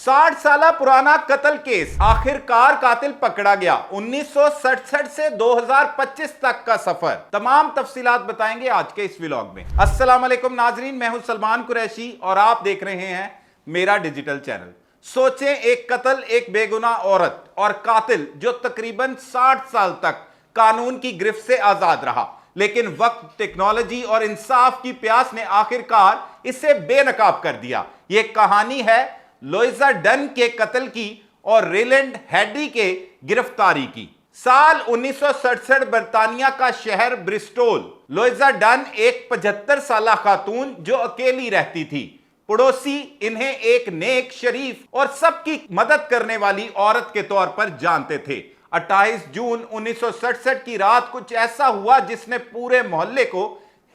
60 साल पुराना कत्ल केस, आखिरकार कातिल पकड़ा गया। 1967 से 2025 तक का सफर, तमाम तफसीलात बताएंगे आज के इस व्लॉग में। अस्सलाम वालेकुम नाजरीन, मैं हूं सलमान कुरैशी और आप देख रहे हैं मेरा डिजिटल चैनल। सोचें, एक कत्ल, एक बेगुनाह औरत और कातिल जो तकरीबन 60 साल तक कानून की गिरफ्त से आजाद रहा, लेकिन वक्त, टेक्नोलॉजी और इंसाफ की प्यास ने आखिरकार इसे बेनकाब कर दिया। यह कहानी है लोइजा डन के कत्ल की और रेलैंड हेडली के गिरफ्तारी की। साल 1967, बर्तानिया का शहर ब्रिस्टोल। लोइजा डन एक 75 साल खातून जो अकेली रहती थी। पड़ोसी इन्हें एक नेक, शरीफ और सबकी मदद करने वाली औरत के तौर पर जानते थे। 28 जून 1967 की रात कुछ ऐसा हुआ जिसने पूरे मोहल्ले को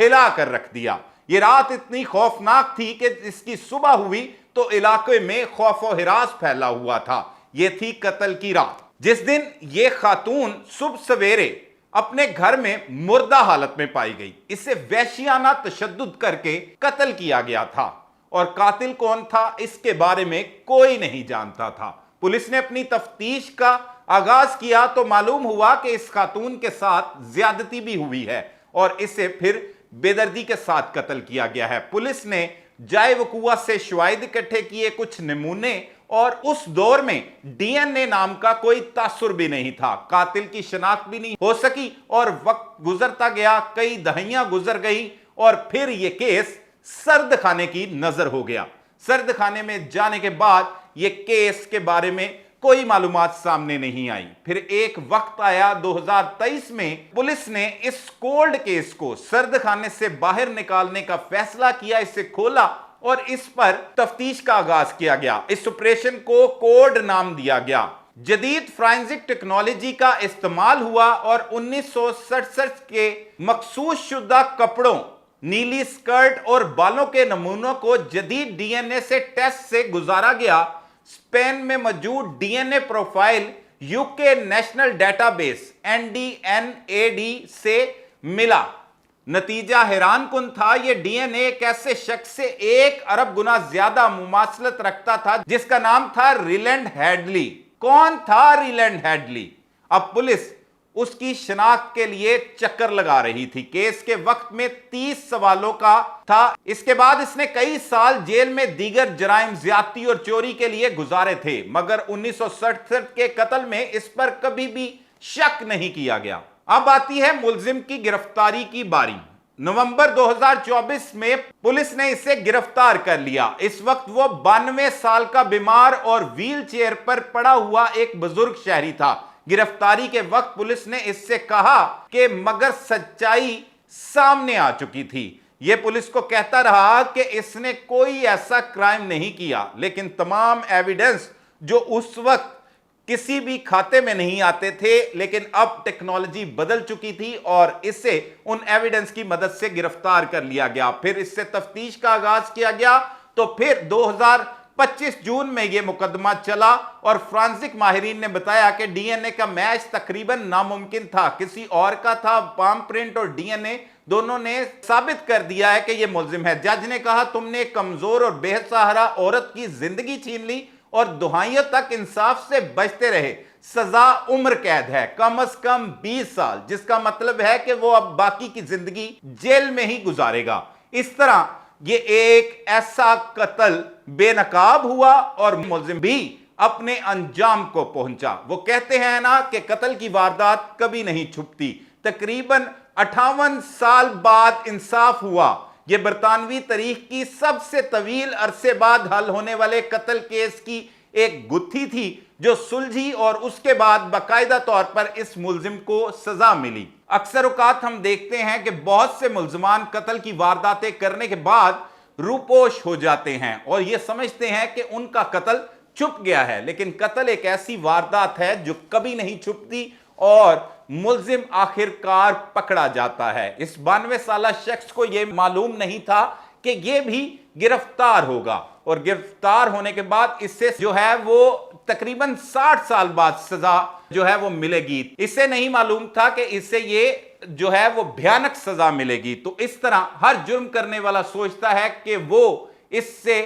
हिला कर रख दिया। यह रात इतनी खौफनाक थी कि इसकी सुबह हुई तो इलाके में खौफ और हिरास फैला हुआ था। यह थी कत्ल की रात, जिस दिन यह खातून सुबह सवेरे अपने घर में मुर्दा हालत में पाई गई। इसे वहशियाना तशद्दुद करके कत्ल किया गया था और कातिल कौन था इसके बारे में कोई नहीं जानता था। पुलिस ने अपनी तफ्तीश का आगाज किया तो मालूम हुआ कि इस खातून के साथ ज्यादती भी हुई है और इसे फिर बेदर्दी के साथ कत्ल किया गया है। पुलिस ने जाए वकूआ से शवाहिद इकट्ठे किए, कुछ नमूने, और उस दौर में डीएनए नाम का कोई तासुर भी नहीं था। कातिल की शनाख्त भी नहीं हो सकी और वक्त गुजरता गया, कई दहाइयां गुजर गई और फिर यह केस सर्द खाने की नजर हो गया। सर्द खाने में जाने के बाद यह केस के बारे में कोई मालूमात सामने नहीं आई। फिर एक वक्त आया 2023 में, पुलिस ने इस कोल्ड केस को सर्द खाने से बाहर निकालने का फैसला किया, इसे खोला और इस पर तफ्तीश का आगाज किया गया। इस ऑपरेशन को कोड नाम दिया गया। जदीद फोरेंसिक टेक्नोलॉजी का इस्तेमाल हुआ और 1967 के मखसूस शुदा कपड़ों, नीली स्कर्ट और बालों के नमूनों को जदीद डीएनए से टेस्ट से गुजारा गया। स्पेन में मौजूद DNA profile UK national database NDNAD से मिला। नतीजा हैरानकुन था। यह डीएनए एक ऐसे शख्स से 1 अरब गुना ज्यादा मुमासलत रखता था जिसका नाम था रेलैंड हेडली। कौन था रेलैंड हेडली? अब पुलिस उसकी शनाख्त के लिए चक्कर लगा रही थी। केस के वक्त में 30 सवालों का था। इसके बाद इसने कई साल जेल में दीगर जराइम, ज्यादती और चोरी के लिए गुजारे थे, मगर 1967 के कत्ल में इस पर कभी भी शक नहीं किया गया। अब आती है मुलजिम की गिरफ्तारी की बारी। नवंबर 2024 में पुलिस ने इसे गिरफ्तार कर लिया। इस वक्त वो 92 साल का बीमार और व्हील चेयर पर पड़ा हुआ एक बुजुर्ग शहरी था। गिरफ्तारी के वक्त पुलिस ने इससे कहा कि मगर सच्चाई सामने आ चुकी थी। यह पुलिस को कहता रहा कि इसने कोई ऐसा क्राइम नहीं किया, लेकिन तमाम एविडेंस जो उस वक्त किसी भी खाते में नहीं आते थे, लेकिन अब टेक्नोलॉजी बदल चुकी थी और इसे उन एविडेंस की मदद से गिरफ्तार कर लिया गया। फिर इससे तफ्तीश का आगाज किया गया तो फिर 2025 जून में यह मुकदमा चला और फोरेंसिक माहिरीन ने बताया कि डीएनए का मैच तकरीबन नामुमकिन था। किसी और का था। पाम प्रिंट और डीएनए दोनों ने साबित कर दिया है कि यह मुलजिम है। जज ने कहा, तुमने एक कमजोर और बेसहारा औरत की जिंदगी छीन ली और दुहाइयों तक इंसाफ से बचते रहे। सजा उम्र कैद है, कम से कम 20 साल, जिसका मतलब है कि वो अब बाकी की जिंदगी जेल में ही गुजारेगा। इस तरह ये एक ऐसा कत्ल बेनकाब हुआ और मुलजिम भी अपने अंजाम को पहुंचा। वो कहते हैं ना कि कत्ल की वारदात कभी नहीं छुपती। तकरीबन 58 साल बाद इंसाफ हुआ। यह बरतानवी तारीख की सबसे तवील अरसे बाद हल होने वाले कत्ल केस की एक गुत्थी थी जो सुलझी और उसके बाद बाकायदा तौर पर इस मुलजिम को सजा मिली। अक्सर औकात हम देखते हैं कि बहुत से मुलजमान कत्ल की वारदातें करने के बाद रूपोश हो जाते हैं और यह समझते हैं कि उनका कत्ल छुप गया है, लेकिन कत्ल एक ऐसी वारदात है जो कभी नहीं छुपती और मुलजिम आखिरकार पकड़ा जाता है। इस 92 साल शख्स को यह मालूम नहीं था कि यह भी गिरफ्तार होगा और गिरफ्तार होने के बाद इससे जो है वो तकरीबन 60 साल बाद सजा जो है वो मिलेगी। इसे नहीं मालूम था कि इससे ये जो है वो भयानक सजा मिलेगी। तो इस तरह हर जुर्म करने वाला सोचता है कि वो इससे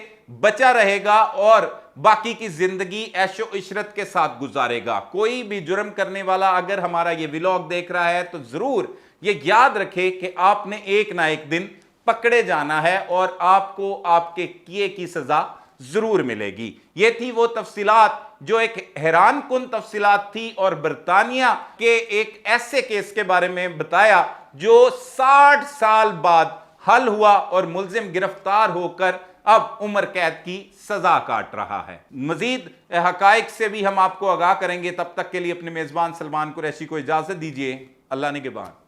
बचा रहेगा और बाकी की जिंदगी ऐशो इशरत के साथ गुजारेगा। कोई भी जुर्म करने वाला अगर हमारा ये व्लॉग देख रहा है तो जरूर ये याद रखे कि आपने एक ना एक दिन पकड़े जाना है और आपको आपके किए की सजा जरूर मिलेगी। ये थी वो तफसीलात जो एक हैरान कुन तफसीलात थी और बरतानिया के एक ऐसे केस के बारे में बताया जो 60 साल बाद हल हुआ और मुल्जिम गिरफ्तार होकर अब उम्र कैद की सजा काट रहा है। मजीद हकाइक से भी हम आपको आगाह करेंगे। तब तक के लिए अपने मेजबान सलमान कुरैशी को इजाजत दीजिए। अल्लाह निगहबान।